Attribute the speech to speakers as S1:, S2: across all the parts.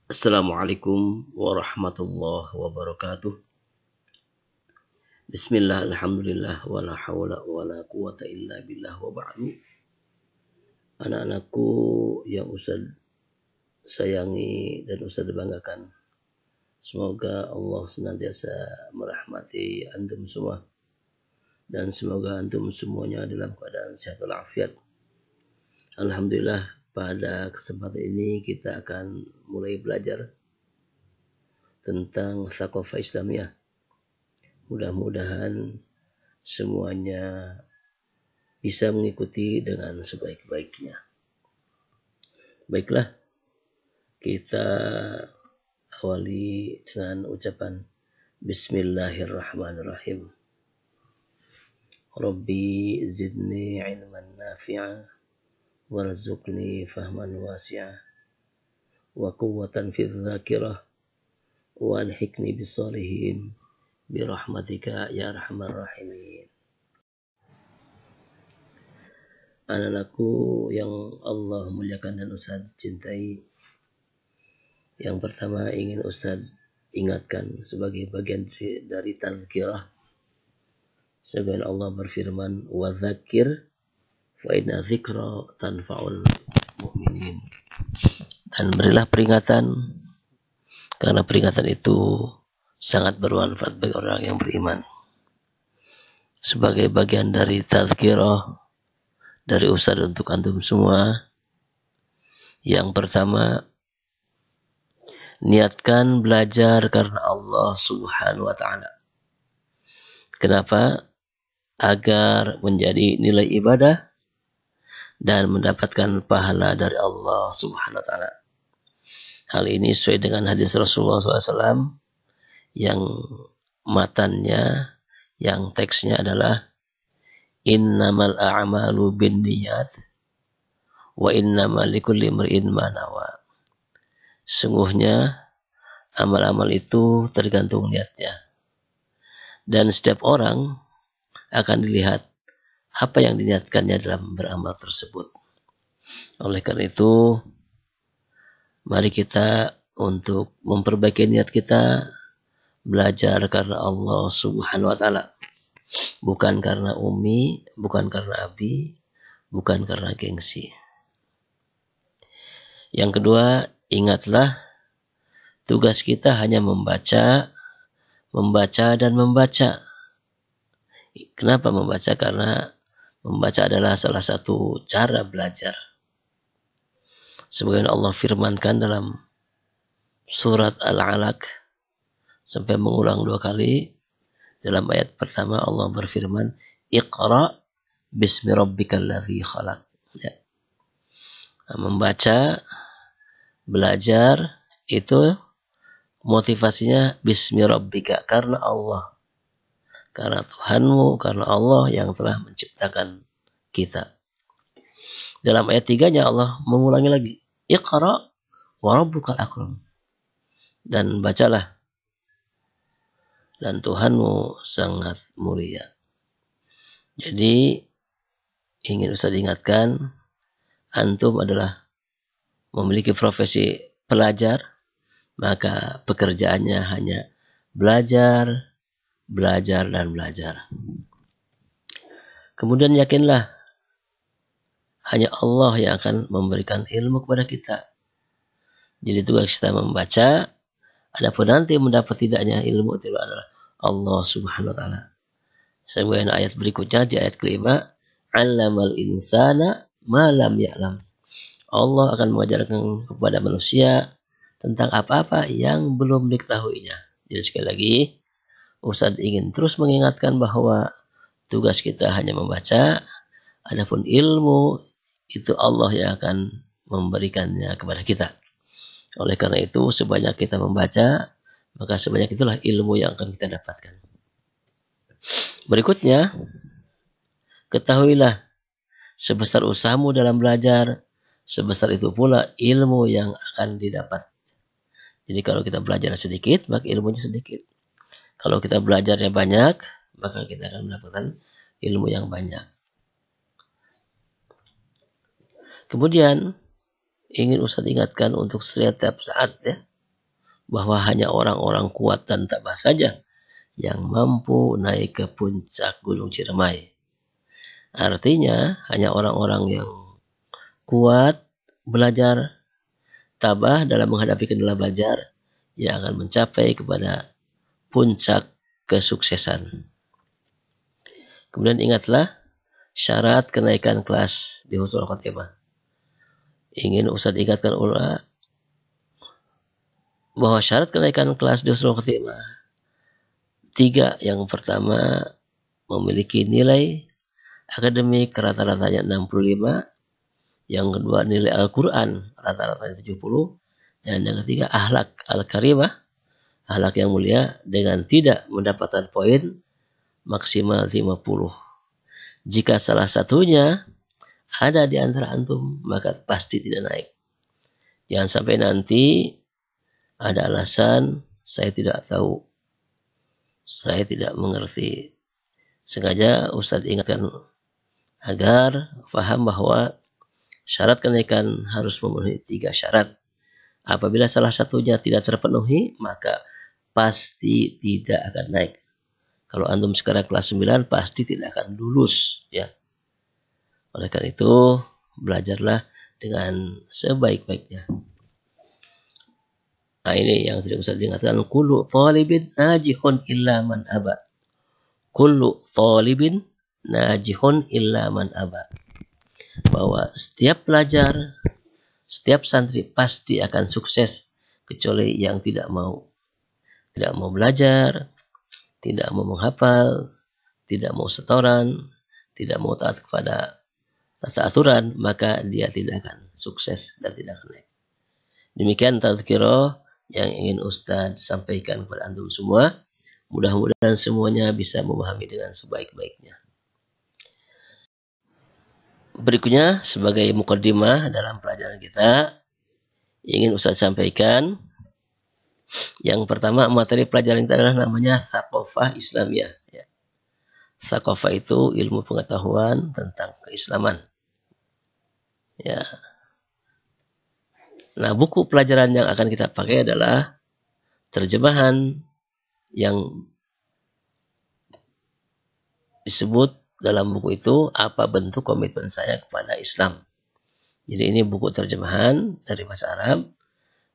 S1: Assalamualaikum warahmatullahi wabarakatuh. Bismillah, alhamdulillah, wala hawla wala quwata illa billah wa ba'du. Anak-anakku yang Ustaz sayangi dan Ustaz banggakan. Semoga Allah senantiasa merahmati antum semua. Dan semoga antum semuanya dalam keadaan sehat walafiat. Alhamdulillah, pada kesempatan ini kita akan mulai belajar tentang thaqafah Islamiyah. Mudah-mudahan semuanya bisa mengikuti dengan sebaik-baiknya. Baiklah, kita awali dengan ucapan Bismillahirrahmanirrahim. Rabbi zidni ilman nafi'a warzuqni fahman wasi'a wa quwwatan fi dzakirah wa alhiqni bisalihin birahmatika ya arhamar rahimin. Anak-anakku yang Allah muliakan dan Ustaz cintai, yang pertama ingin Ustaz ingatkan sebagai bagian dari tazkirah. Sebagaimana Allah berfirman, wa dzakir fa inna dzikra tanfa'ul mu'minin. Dan berilah peringatan, karena peringatan itu sangat bermanfaat bagi orang yang beriman. Sebagai bagian dari tazkirah dari Ustaz untuk antum semua, yang pertama, niatkan belajar karena Allah Subhanahu wa ta'ala. Kenapa? Agar menjadi nilai ibadah dan mendapatkan pahala dari Allah Subhanahu wa ta'ala. Hal ini sesuai dengan hadis Rasulullah SAW yang matannya, yang teksnya adalah innamal a'malu binniyat wa innamal likulli imri'in ma nawa. Sungguhnya amal-amal itu tergantung niatnya. Dan setiap orang akan dilihat apa yang diniatkannya dalam beramal tersebut. Oleh karena itu, mari kita untuk memperbaiki niat kita, belajar karena Allah Subhanahu wa ta'ala. Bukan karena umi, bukan karena abi, bukan karena gengsi. Yang kedua, ingatlah tugas kita hanya membaca dan membaca. Kenapa membaca? Karena membaca adalah salah satu cara belajar. Sebagaimana Allah firmankan dalam surat Al-Alaq, sampai mengulang 2 kali. Dalam ayat pertama Allah berfirman, Iqra bismi rabbikal ladzi khalaq. Ya. Membaca, belajar, itu motivasinya bismi rabbika, karena Allah. Karena Tuhanmu, karena Allah yang telah menciptakan kita. Dalam ayat 3-nya Allah mengulangi lagi, Iqra wa rabbukal akram. Dan bacalah, dan Tuhanmu sangat mulia. Jadi, ingin Ustaz ingatkan, antum adalah memiliki profesi pelajar, maka pekerjaannya hanya belajar, dan belajar. Kemudian yakinlah, hanya Allah yang akan memberikan ilmu kepada kita. Jadi tugas kita membaca, adapun nanti mendapat tidaknya ilmu itu adalah Allah Subhanahu wa ta'ala. Sebagaimana ayat berikutnya di ayat kelima, 'allamal insana ma lam ya'lam. Allah akan mengajarkan kepada manusia tentang apa-apa yang belum diketahuinya. Jadi sekali lagi, Ustaz ingin terus mengingatkan bahwa tugas kita hanya membaca, adapun ilmu itu Allah yang akan memberikannya kepada kita. Oleh karena itu, sebanyak kita membaca, maka sebanyak itulah ilmu yang akan kita dapatkan. Berikutnya, ketahuilah, sebesar usahamu dalam belajar, sebesar itu pula ilmu yang akan didapat. Jadi kalau kita belajar sedikit, maka ilmunya sedikit. Kalau kita belajarnya banyak, maka kita akan mendapatkan ilmu yang banyak. Kemudian, ingin Ustaz ingatkan untuk setiap saat, ya, bahwa hanya orang-orang kuat dan tabah saja yang mampu naik ke puncak Gunung Ciremai. Artinya hanya orang-orang yang kuat belajar, tabah dalam menghadapi kendala belajar yang akan mencapai kepada puncak kesuksesan. Kemudian ingatlah syarat kenaikan kelas di husnul khotimah. Ingin Ustaz ingatkan ulang bahwa syarat kenaikan kelas di husnul khotimah 3. Yang pertama, memiliki nilai akademik rata-ratanya 65. Yang kedua, nilai Al-Quran rata-ratanya 70. Dan yang ketiga, akhlak al-karimah, akhlak yang mulia dengan tidak mendapatkan poin maksimal 50. Jika salah satunya ada di antara antum, maka pasti tidak naik. Jangan sampai nanti ada alasan, saya tidak tahu, saya tidak mengerti. Sengaja Ustaz ingatkan agar faham bahwa syarat kenaikan harus memenuhi 3 syarat. Apabila salah satunya tidak terpenuhi, maka pasti tidak akan naik. Kalau antum sekarang kelas 9, pasti tidak akan lulus. Ya. Oleh karena itu, belajarlah dengan sebaik-baiknya. Nah, ini yang sering Ustaz ingatkan. Kullu talibin najihun illa man aba. Kullu talibin najihun illa man aba. Bahwa setiap pelajar, setiap santri pasti akan sukses kecuali yang tidak mau. Tidak mau belajar, tidak mau menghafal, tidak mau setoran, tidak mau taat kepada tata aturan, maka dia tidak akan sukses dan tidak akan naik. Demikian tazkirah yang ingin Ustaz sampaikan kepada antum semua. Mudah-mudahan semuanya bisa memahami dengan sebaik-baiknya. Berikutnya sebagai mukaddimah dalam pelajaran kita, ingin Ustaz sampaikan. Yang pertama, materi pelajaran kita adalah namanya Tsaqofah Islamiyah. Ya. Tsaqofah itu ilmu pengetahuan tentang keislaman. Ya. Nah, buku pelajaran yang akan kita pakai adalah terjemahan yang disebut dalam buku itu apa bentuk komitmen saya kepada Islam. Jadi ini buku terjemahan dari bahasa Arab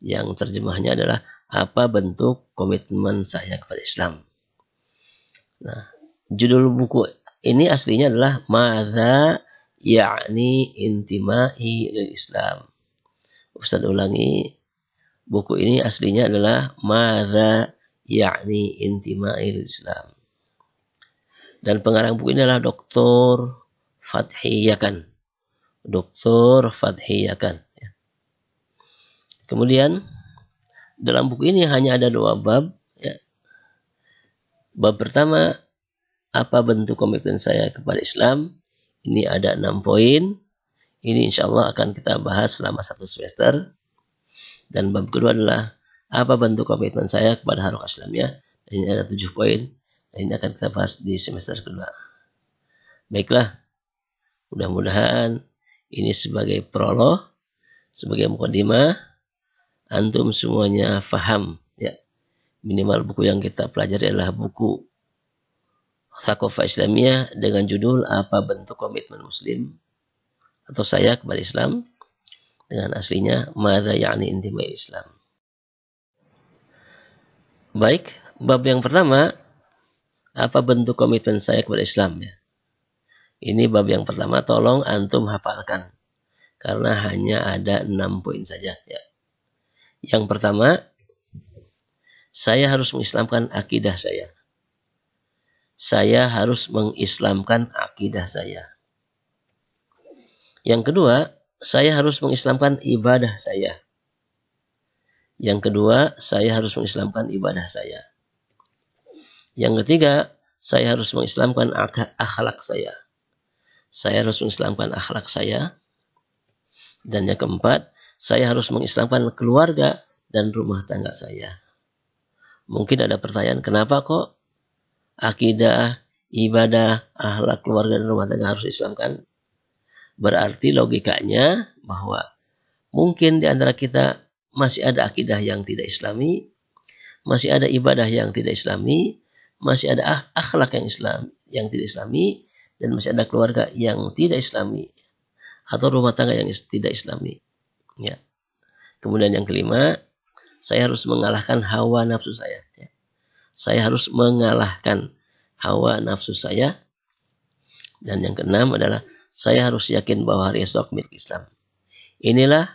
S1: yang terjemahnya adalah apa bentuk komitmen saya kepada Islam. Nah, judul buku ini aslinya adalah Madza ya'ni intimai lil Islam. Ustaz ulangi, buku ini aslinya adalah Madza ya'ni intimai lil Islam. Dan pengarang buku ini adalah Dr. Fathi Yakan. Dr. Fathi Yakan. Ya. Kemudian dalam buku ini hanya ada 2 bab. Ya. Bab pertama, apa bentuk komitmen saya kepada Islam? Ini ada 6 poin. Ini insya Allah akan kita bahas selama 1 semester. Dan bab kedua adalah apa bentuk komitmen saya kepada Harakah Islamiyah? Ini ada 7 poin. Dan ini akan kita bahas di semester kedua. Baiklah, mudah-mudahan ini sebagai prolog, sebagai mukaddimah, antum semuanya faham. Ya. Minimal buku yang kita pelajari adalah buku Tsaqofah Islamiyah dengan judul apa bentuk komitmen Muslim atau saya kepada Islam, dengan aslinya Madza ya'ni intimai Islam. Baik, bab yang pertama, apa bentuk komitmen saya kepada Islam? Ya. Ini bab yang pertama, tolong antum hafalkan. Karena hanya ada 6 poin saja. Ya. Yang pertama, saya harus mengislamkan akidah saya. Saya harus mengislamkan akidah saya. Yang kedua, saya harus mengislamkan ibadah saya. Yang kedua, saya harus mengislamkan ibadah saya. Yang ketiga, saya harus mengislamkan akhlak saya. Saya harus mengislamkan akhlak saya. Dan yang keempat, saya harus mengislamkan keluarga dan rumah tangga saya. Mungkin ada pertanyaan, kenapa kok akidah, ibadah, akhlak, keluarga, dan rumah tangga harus diislamkan? Berarti logikanya bahwa mungkin di antara kita masih ada akidah yang tidak islami, masih ada ibadah yang tidak islami, masih ada akhlak yang tidak islami, dan masih ada keluarga yang tidak islami, atau rumah tangga yang tidak islami. Ya. Kemudian yang kelima, saya harus mengalahkan hawa nafsu saya. Ya. Saya harus mengalahkan hawa nafsu saya. Dan yang keenam adalah saya harus yakin bahwa hari esok milik Islam. Inilah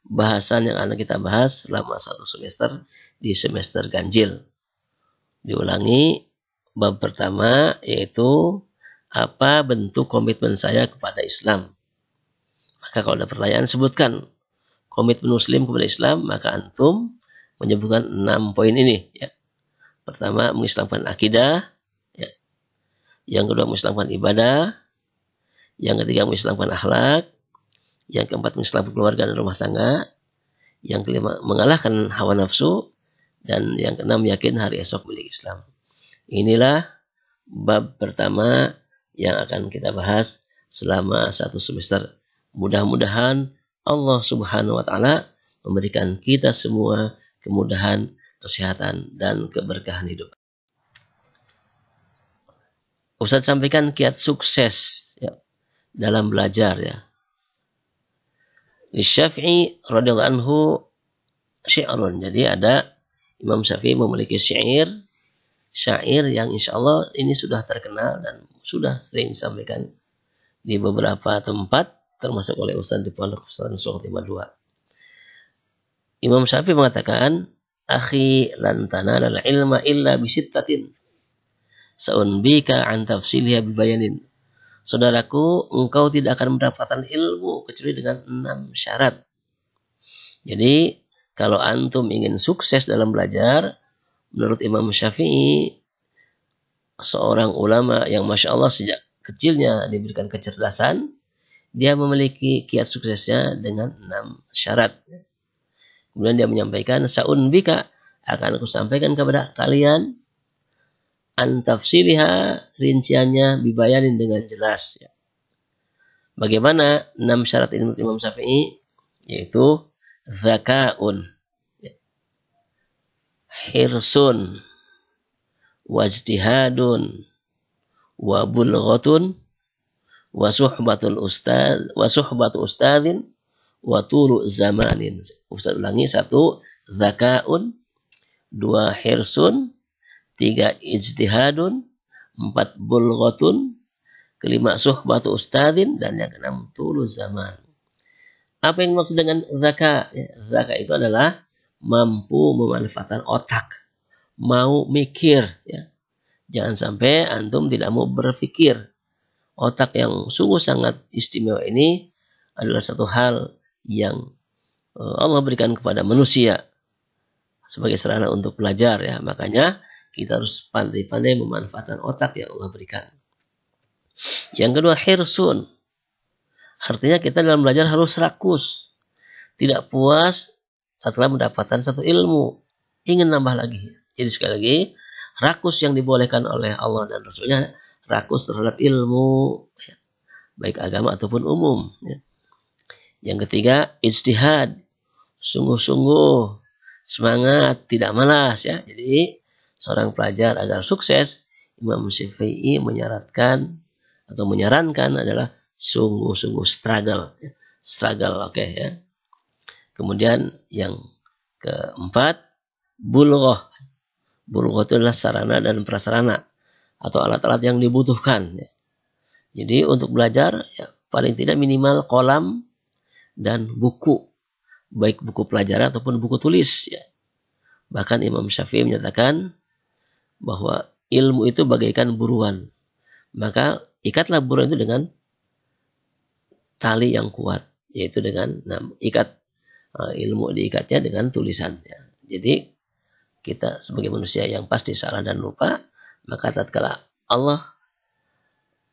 S1: bahasan yang akan kita bahas selama 1 semester di semester ganjil. Diulangi, bab pertama yaitu apa bentuk komitmen saya kepada Islam. Maka kalau ada pertanyaan, sebutkan komitmen Muslim kepada Islam, maka antum menyebutkan 6 poin ini. Ya. Pertama, mengislamkan akidah. Ya. Yang kedua, mengislamkan ibadah. Yang ketiga, mengislamkan akhlak. Yang keempat, mengislamkan keluarga dan rumah tangga. Yang kelima, mengalahkan hawa nafsu. Dan yang keenam, yakin hari esok milik Islam. Inilah bab pertama yang akan kita bahas selama 1 semester. Mudah-mudahan Allah Subhanahu wa Ta'ala memberikan kita semua kemudahan, kesehatan, dan keberkahan hidup. Ustaz sampaikan kiat sukses ya, dalam belajar ya. Syafi'i radhiyallahu anhu syi'run. Jadi ada Imam Syafi'i memiliki syair yang insya Allah ini sudah terkenal dan sudah sering disampaikan di beberapa tempat, termasuk oleh Ustaz di Pondok Pesantren Nusukh 52. Imam Syafi'i mengatakan, "Akhi lan tanalal ilma illa bisittatin. Sa'unbika an tafsilha bibayanin." Saudaraku, engkau tidak akan mendapatkan ilmu kecuali dengan 6 syarat. Jadi, kalau antum ingin sukses dalam belajar, menurut Imam Syafi'i, seorang ulama yang Masya Allah sejak kecilnya diberikan kecerdasan, dia memiliki kiat suksesnya dengan 6 syarat. Kemudian dia menyampaikan, "Sa'unbika, akan aku sampaikan kepada kalian, antafsiliha, rinciannya, bibayanin dengan jelas." Ya. Bagaimana 6 syarat ini menurut Imam Syafi'i? Yaitu zaka'un, ya. Hirsun, wajtihadun, wa bulghatun, wa suhbatu ustadin, wa tulu zamanin. Ustaz ulangi, 1 zaka'un, 2 hirsun, 3 ijtihadun, 4 bulghatun, 5 suhbatu ustadin, dan yang ke-6 tulu zaman. Apa yang maksud dengan zaka? Ya, zaka itu adalah mampu memanfaatkan otak, mau mikir. Ya. Jangan sampai antum tidak mau berpikir. Otak yang sungguh sangat istimewa ini adalah satu hal yang Allah berikan kepada manusia sebagai sarana untuk belajar. Ya. Makanya kita harus pandai-pandai memanfaatkan otak yang Allah berikan. Yang kedua, hirsun. Artinya kita dalam belajar harus rakus. Tidak puas setelah mendapatkan satu ilmu. Ingin nambah lagi. Jadi sekali lagi, rakus yang dibolehkan oleh Allah dan Rasulnya, rakus terhadap ilmu. Ya, baik agama ataupun umum. Ya. Yang ketiga, ijtihad. Sungguh-sungguh, semangat, tidak malas. Ya. Jadi, seorang pelajar agar sukses, Imam Syafi'i menyarankan adalah sungguh-sungguh struggle. Struggle, oke ya. Kemudian yang keempat, bulghah. Bulghah itu adalah sarana dan prasarana atau alat-alat yang dibutuhkan. Ya. Jadi untuk belajar, ya, paling tidak minimal kolam dan buku. Baik buku pelajaran ataupun buku tulis. Ya. Bahkan Imam Syafi'i menyatakan bahwa ilmu itu bagaikan buruan. Maka ikatlah buruan itu dengan tali yang kuat, yaitu dengan ilmu diikatnya dengan tulisan. Ya. Jadi kita sebagai manusia yang pasti salah dan lupa, maka tatkala Allah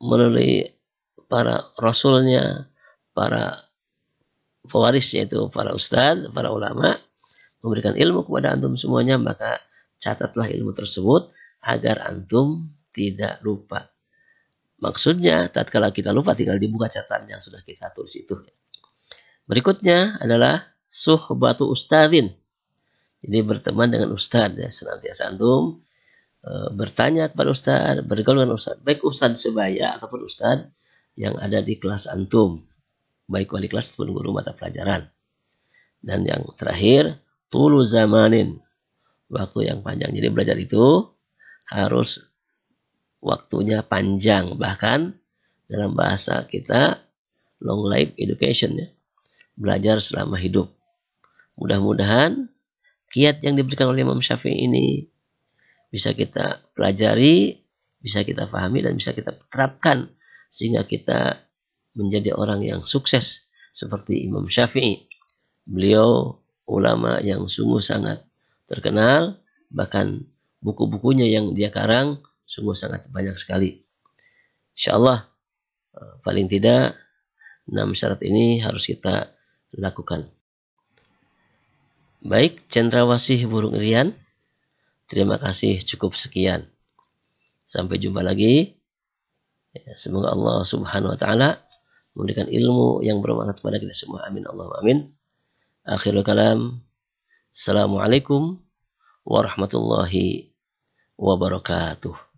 S1: melalui para rasulnya, para pewaris yaitu para ustadz, para ulama, memberikan ilmu kepada antum semuanya, maka catatlah ilmu tersebut agar antum tidak lupa. Maksudnya, tatkala kita lupa tinggal dibuka catatan yang sudah kita tulis itu. Berikutnya adalah suhbatu ustadzin. Jadi berteman dengan ustaz ya, senantiasa antum bertanya kepada ustaz, bergaul dengan ustaz, baik ustaz sebaya ataupun ustaz yang ada di kelas antum, baik wali kelas ataupun guru mata pelajaran. Dan yang terakhir, tulu zamanin, waktu yang panjang. Jadi belajar itu harus waktunya panjang, bahkan dalam bahasa kita long life education ya, belajar selama hidup. Mudah-mudahan kiat yang diberikan oleh Imam Syafi'i ini bisa kita pelajari, bisa kita pahami, dan bisa kita terapkan sehingga kita menjadi orang yang sukses seperti Imam Syafi'i. Beliau ulama yang sungguh sangat terkenal, bahkan buku-bukunya yang dia karang sungguh sangat banyak sekali. Insyaallah paling tidak 6 syarat ini harus kita lakukan. Baik, cendrawasih burung irian, terima kasih, cukup sekian. Sampai jumpa lagi. Semoga Allah Subhanahu wa taala memberikan ilmu yang bermanfaat kepada kita semua. Amin Allahumma amin. Akhirul kalam. Assalamualaikum warahmatullahi wabarakatuh.